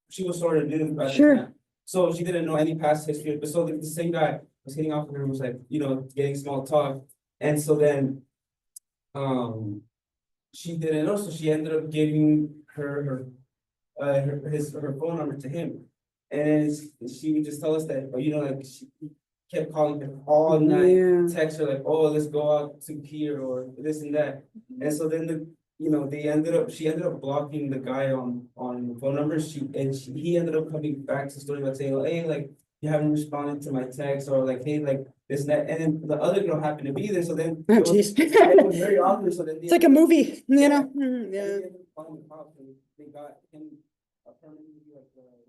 she was sort of new at the Sure. time. So she didn't know any past history. But so the same guy was hitting off of her, was like, getting small talk. And so then she didn't know, so she ended up giving her phone number to him. And she would just tell us that, like, she kept calling him all night, Yeah. text her like, oh, let's go out to here or this and that. And so then she ended up blocking the guy on the phone number. He ended up coming back to the story by saying, hey, like, you haven't responded to my text, or like, hey, like this and that. And then the other girl happened to be there, so then Oh, it geez. was very awkward. So then It's like a movie, Yeah. Mhm, yeah. They ended up calling the cops, and they got him permanently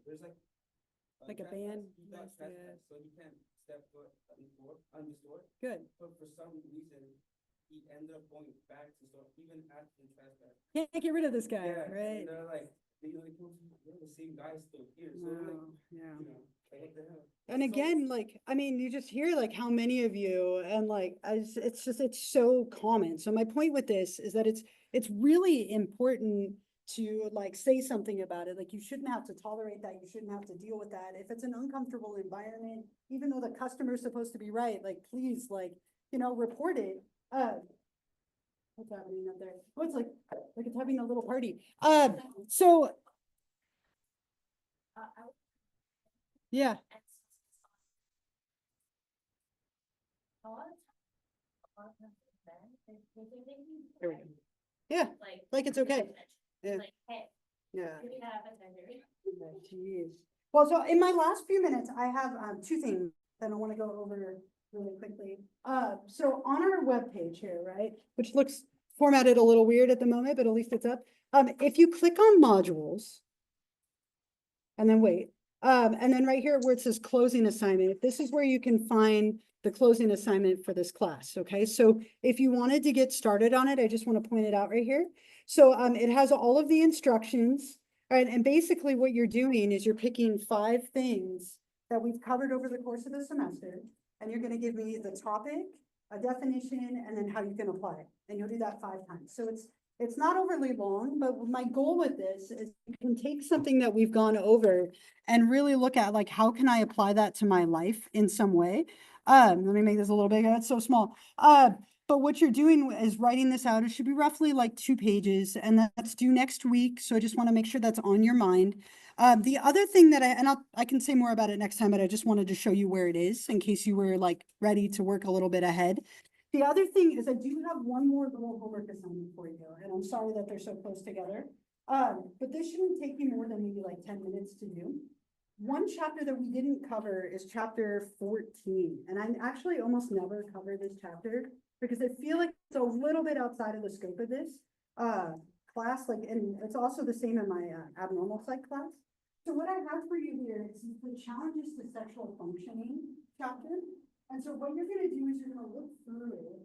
there's Like a ban. He got trespassed, so he can't step foot on the store. Good. But for some reason, he ended up going back to the store even after the trespass. Can't get rid of this guy, Yeah, right? and they're like, the same guy still here, so we're like, Wow, yeah. like, what the hell? And So- again, like, I mean, you just hear like how many of you, and like, it's so common. So my point with this is that it's really important to like say something about it. Like, you shouldn't have to tolerate that. You shouldn't have to deal with that. If it's an uncomfortable environment, even though the customer's supposed to be right, like, please, like, report it. What's happening up there? Oh, it's like it's having a little party. So yeah. A lot of times, they think There we go. Yeah, like it's okay. Yeah. Like, hey, Yeah. we have a tender. Jeez. Well, so in my last few minutes, I have two things that I want to go over really quickly. So on our webpage here, right, which looks formatted a little weird at the moment, but at least it's up. If you click on modules and then wait, and then right here where it says closing assignment, this is where you can find the closing assignment for this class. Okay, so if you wanted to get started on it, I just want to point it out right here. So it has all of the instructions. Right, and basically what you're doing is you're picking 5 things that we've covered over the course of the semester, and you're going to give me the topic, a definition, and then how you can apply it. And you'll do that 5 times. So it's not overly long, but my goal with this is you can take something that we've gone over and really look at, like, how can I apply that to my life in some way? Let me make this a little bigger. It's so small. But what you're doing is writing this out. It should be roughly like 2 pages, and that's due next week. So I just want to make sure that's on your mind. The other thing that I can say more about it next time, but I just wanted to show you where it is in case you were like ready to work a little bit ahead. The other thing is I do have one more little homework assignment for you, and I'm sorry that they're so close together. But this shouldn't take you more than maybe like 10 minutes to do. One chapter that we didn't cover is chapter 14, and I actually almost never cover this chapter because I feel like it's a little bit outside of the scope of this class, like, and it's also the same in my abnormal psych class. So what I have for you here is the challenges to sexual functioning chapter. And so what you're gonna do is you're gonna look through it.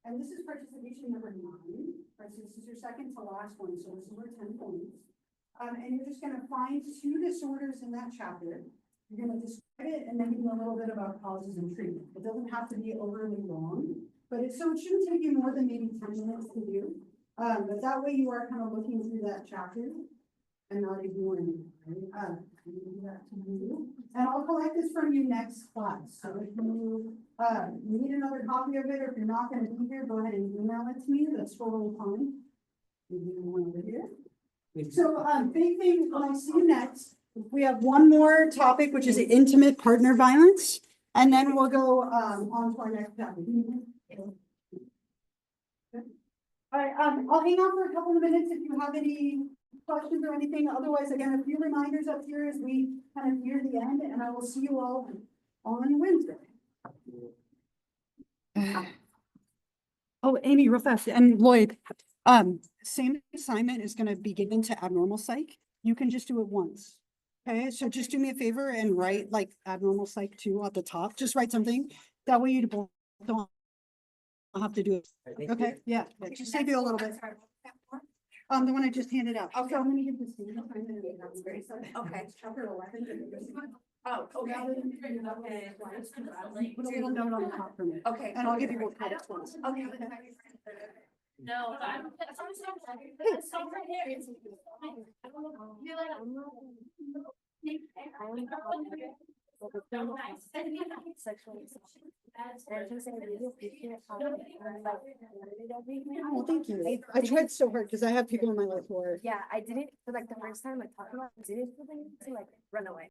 And this is participation number 9, right? So this is your second to last one, so this is your 10 points. And you're just gonna find 2 disorders in that chapter. You're gonna describe it and then give a little bit about causes and treatment. It doesn't have to be overly long, but it shouldn't take you more than maybe 10 minutes to do. But that way you are kind of looking through that chapter and not ignoring it, right? I'll do that to you. And I'll collect this from you next class. So if you need another copy of it, or if you're not gonna be here, go ahead and email it to me. That's totally fine. You do one over here. So, big thing, when I see you next, we have one more topic, which is intimate partner violence. And then we'll go, on to our next topic. All right, I'll hang on for a couple of minutes if you have any questions or anything. Otherwise, again, a few reminders up here as we kind of near the end, and I will see you all on Wednesday. Oh, Amy, real fast, and Lloyd, same assignment is gonna be given to abnormal psych. You can just do it once. Okay, so just do me a favor and write like abnormal psych 2 at the top. Just write something. That way you both don't have to do it. Okay, yeah, just save you a little bit. The one I just handed out. Okay, I'm gonna give this to you. Okay. Chapter 11. Oh, okay. Put a little note on the top for me. Okay. And I'll give you both credits once. Okay. No, I'm. Well, thank you. I tried so hard because I have people in my life who are. Yeah, I didn't, for like the first time I talked about it, I didn't feel the need to like run away.